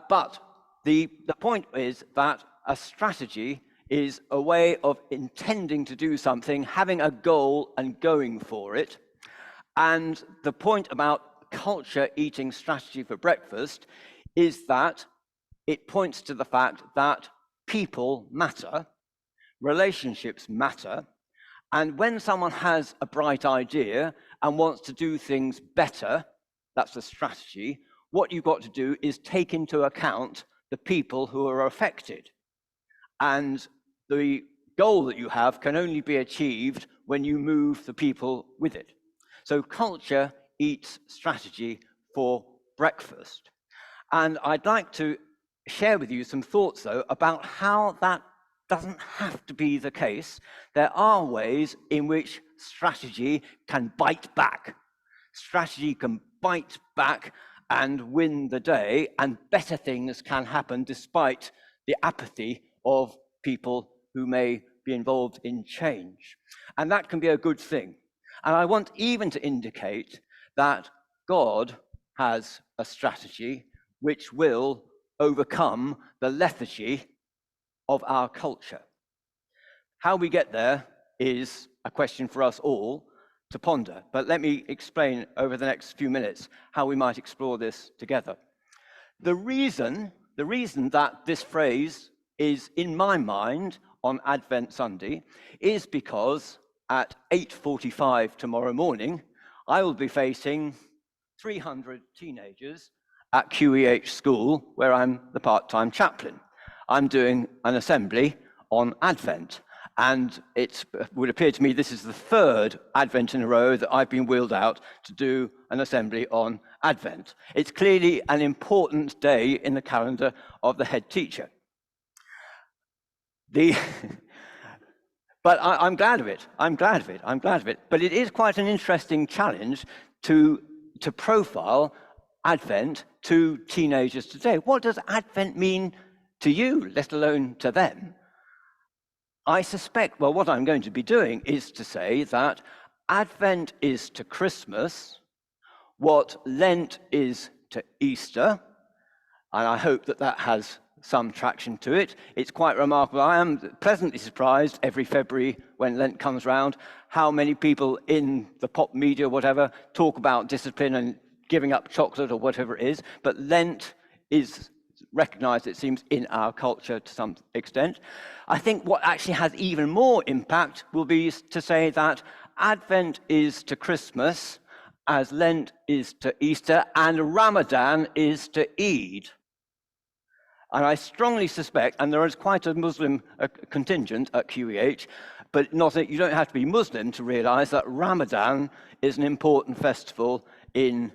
But the point is that a strategy is a way of intending to do something, having a goal and going for it. And the point about culture eating strategy for breakfast is that it points to the fact that people matter, relationships matter, and when someone has a bright idea and wants to do things better, that's a strategy, what you've got to do is take into account the people who are affected. And the goal that you have can only be achieved when you move the people with it. So culture eats strategy for breakfast. And I'd like to share with you some thoughts, though, about how that doesn't have to be the case. There are ways in which strategy can bite back. Strategy can bite back and win the day, and better things can happen despite the apathy of people who may be involved in change. And that can be a good thing. And I want even to indicate that God has a strategy which will overcome the lethargy of our culture. How we get there is a question for us all to ponder, but let me explain over the next few minutes how we might explore this together. The reason that this phrase is in my mind on Advent Sunday is because at 8:45 tomorrow morning, I will be facing 300 teenagers at QEH school, where I'm the part-time chaplain. I'm doing an assembly on Advent, and it would appear to me this is the third Advent in a row that I've been wheeled out to do an assembly on Advent. It's clearly an important day in the calendar of the head teacher. But I'm glad of it. I'm glad of it. But it is quite an interesting challenge to profile Advent to teenagers today. What does Advent mean to you, let alone to them? I suspect, well, what I'm going to be doing is to say that Advent is to Christmas what Lent is to Easter, and I hope that that has some traction to it. It's quite remarkable. I am pleasantly surprised every February when Lent comes round how many people in the pop media, whatever, talk about discipline and giving up chocolate or whatever it is, but Lent is recognized, it seems, in our culture to some extent. I think what actually has even more impact will be to say that Advent is to Christmas as Lent is to Easter and Ramadan is to Eid. And I strongly suspect, and there is quite a Muslim contingent at QEH, but you don't have to be Muslim to realize that Ramadan is an important festival in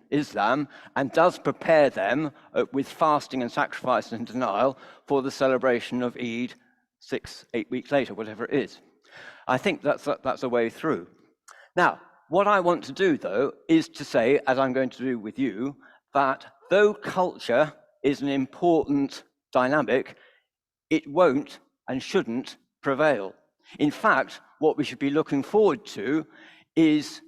Islam and does prepare them with fasting and sacrifice and denial for the celebration of Eid 6-8 weeks later, whatever it is. I think that's a way through. Now, what I want to do, though, is to say, as I'm going to do with you, that though culture is an important dynamic, it won't and shouldn't prevail. In fact, what we should be looking forward to is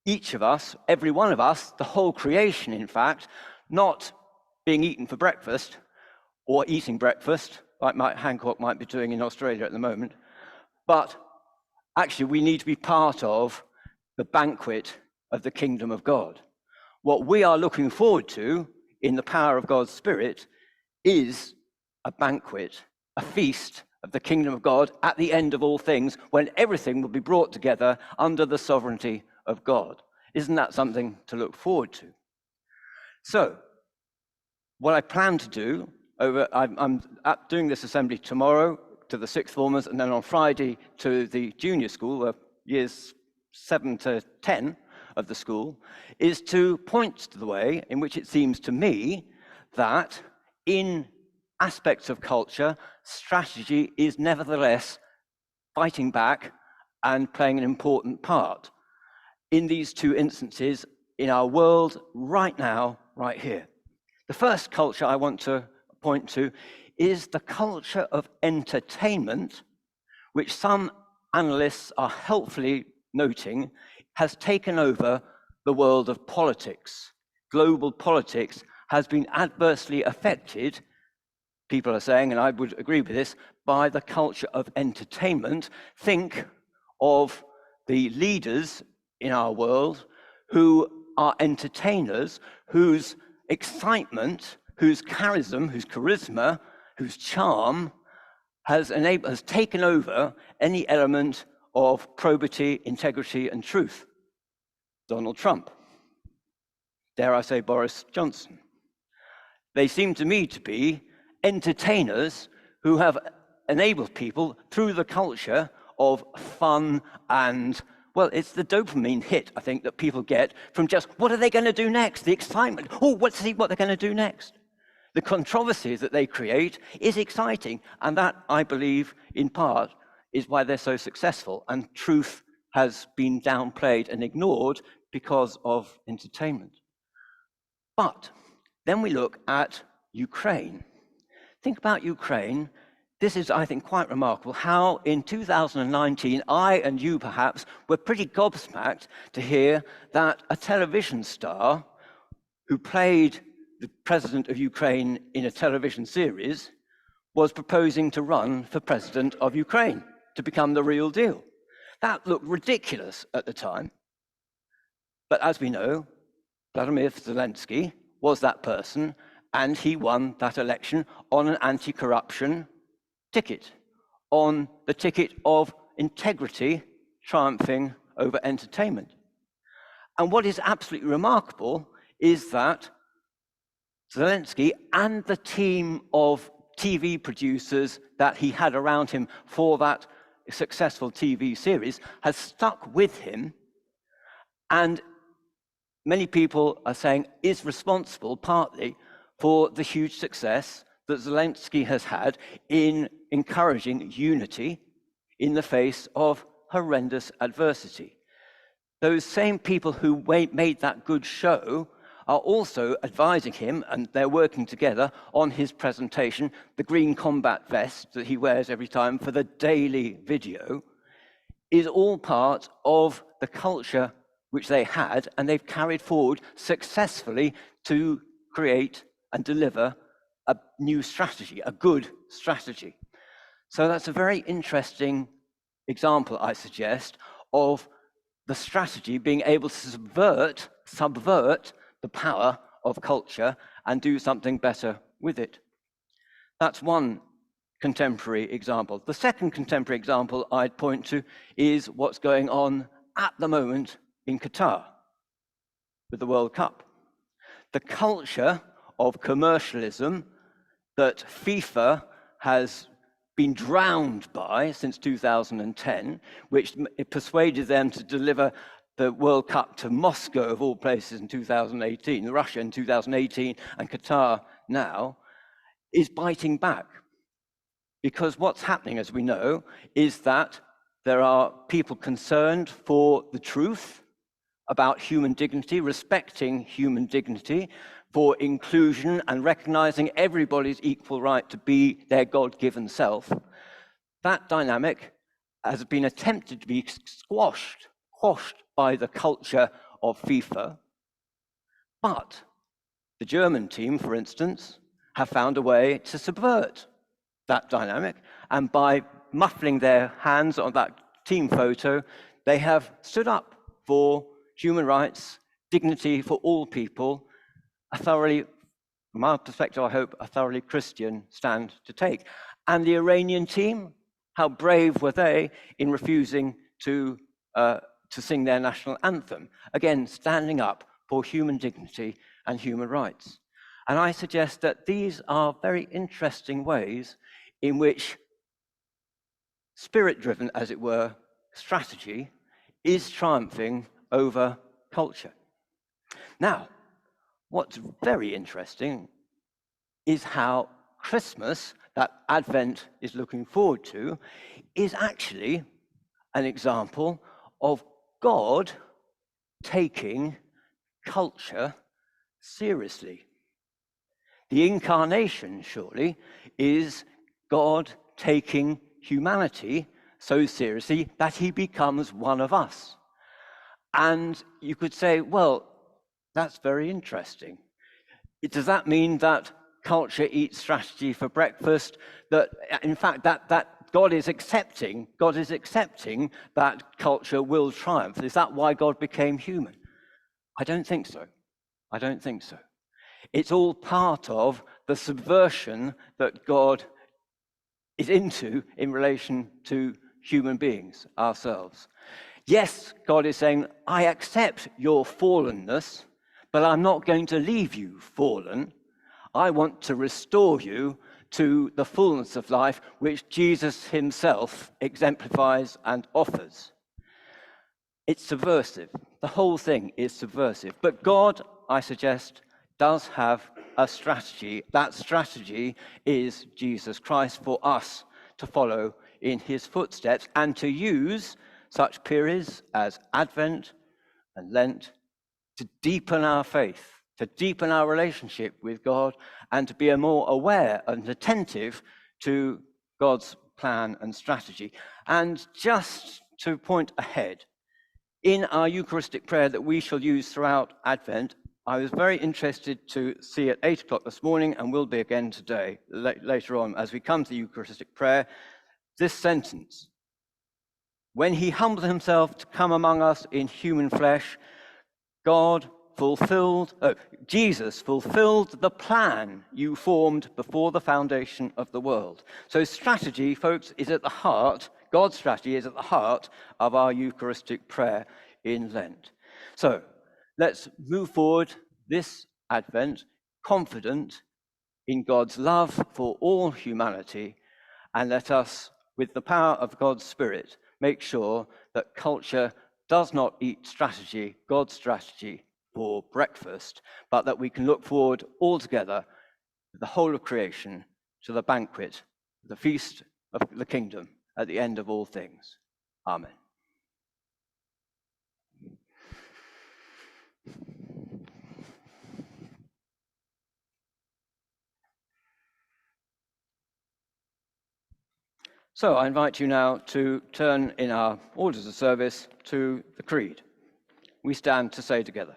each of us, every one of us, the whole creation, in fact, not being eaten for breakfast or eating breakfast, like Mike Hancock might be doing in Australia at the moment, but actually we need to be part of the banquet of the kingdom of God. What we are looking forward to in the power of God's Spirit is a banquet, a feast of the kingdom of God at the end of all things, when everything will be brought together under the sovereignty of God. Isn't that something to look forward to? So, what I plan to do, I'm doing this assembly tomorrow to the sixth formers, and then on Friday to the junior school, years 7 to 10 of the school, is to point to the way in which it seems to me that in aspects of culture, strategy is nevertheless fighting back and playing an important part in these two instances in our world right now, right here. The first culture I want to point to is the culture of entertainment, which some analysts are helpfully noting has taken over the world of politics. Global politics has been adversely affected, people are saying, and I would agree with this, by the culture of entertainment. Think of the leaders in our world who are entertainers, whose excitement, whose charisma, whose charm has taken over any element of probity, integrity, and truth. Donald Trump, dare I say Boris Johnson. They seem to me to be entertainers who have enabled people through the culture of fun and, well, it's the dopamine hit, I think, that people get from just, what are they going to do next? The excitement. Oh, let's see what they're going to do next. The controversy that they create is exciting, and that, I believe, in part, is why they're so successful, and truth has been downplayed and ignored because of entertainment. But then we look at Ukraine. Think about Ukraine. This is, I think, quite remarkable how in 2019, I and you perhaps were pretty gobsmacked to hear that a television star who played the president of Ukraine in a television series was proposing to run for president of Ukraine to become the real deal. That looked ridiculous at the time. But as we know, Vladimir Zelensky was that person, and he won that election on an anti-corruption ticket, on the ticket of integrity triumphing over entertainment. And what is absolutely remarkable is that Zelensky and the team of TV producers that he had around him for that successful TV series has stuck with him, and many people are saying is responsible partly for the huge success that Zelensky has had in encouraging unity in the face of horrendous adversity. Those same people who made that good show are also advising him, and they're working together on his presentation, the green combat vest that he wears every time for the daily video, is all part of the culture which they had, and they've carried forward successfully to create and deliver a new strategy, a good strategy. So that's a very interesting example, I suggest, of the strategy being able to subvert the power of culture and do something better with it. That's one contemporary example. The second contemporary example I'd point to is what's going on at the moment in Qatar with the World Cup. The culture of commercialism that FIFA has been drowned by since 2010, which persuaded them to deliver the World Cup to Moscow, of all places, in 2018, Russia in 2018, and Qatar now, is biting back. Because what's happening, as we know, is that there are people concerned for the truth about human dignity, respecting human dignity, for inclusion and recognizing everybody's equal right to be their God-given self. That dynamic has been attempted to be quashed by the culture of FIFA. But the German team, for instance, have found a way to subvert that dynamic, and by muffling their hands on that team photo, they have stood up for human rights, dignity for all people, a thoroughly, from our perspective, I hope, a thoroughly Christian stand to take. And the Iranian team, how brave were they in refusing to sing their national anthem? Again, standing up for human dignity and human rights. And I suggest that these are very interesting ways in which spirit-driven, as it were, strategy is triumphing over culture. Now, what's very interesting is how Christmas, that Advent is looking forward to, is actually an example of God taking culture seriously. The incarnation, surely, is God taking humanity so seriously that he becomes one of us. And you could say, well, that's very interesting. Does that mean that culture eats strategy for breakfast? That in fact that God is accepting that culture will triumph? Is that why God became human? I don't think so. I don't think so. It's all part of the subversion that God is into in relation to human beings, ourselves. Yes, God is saying, I accept your fallenness, but I'm not going to leave you fallen. I want to restore you to the fullness of life which Jesus himself exemplifies and offers. It's subversive. The whole thing is subversive. But God, I suggest, does have a strategy. That strategy is Jesus Christ for us to follow in his footsteps and to use such periods as Advent and Lent to deepen our faith, to deepen our relationship with God, and to be more aware and attentive to God's plan and strategy. And just to point ahead, in our Eucharistic prayer that we shall use throughout Advent, I was very interested to see at 8 o'clock this morning, and will be again today, later on, as we come to the Eucharistic prayer, this sentence: when he humbled himself to come among us in human flesh, Jesus fulfilled the plan you formed before the foundation of the world. So strategy, folks, is at the heart, God's strategy is at the heart of our Eucharistic prayer in Lent. So let's move forward this Advent confident in God's love for all humanity, and let us, with the power of God's Spirit, make sure that culture does not eat strategy, God's strategy, for breakfast, but that we can look forward all together, the whole of creation, to the banquet, the feast of the kingdom at the end of all things. Amen. So I invite you now to turn in our orders of service to the Creed. We stand to say together.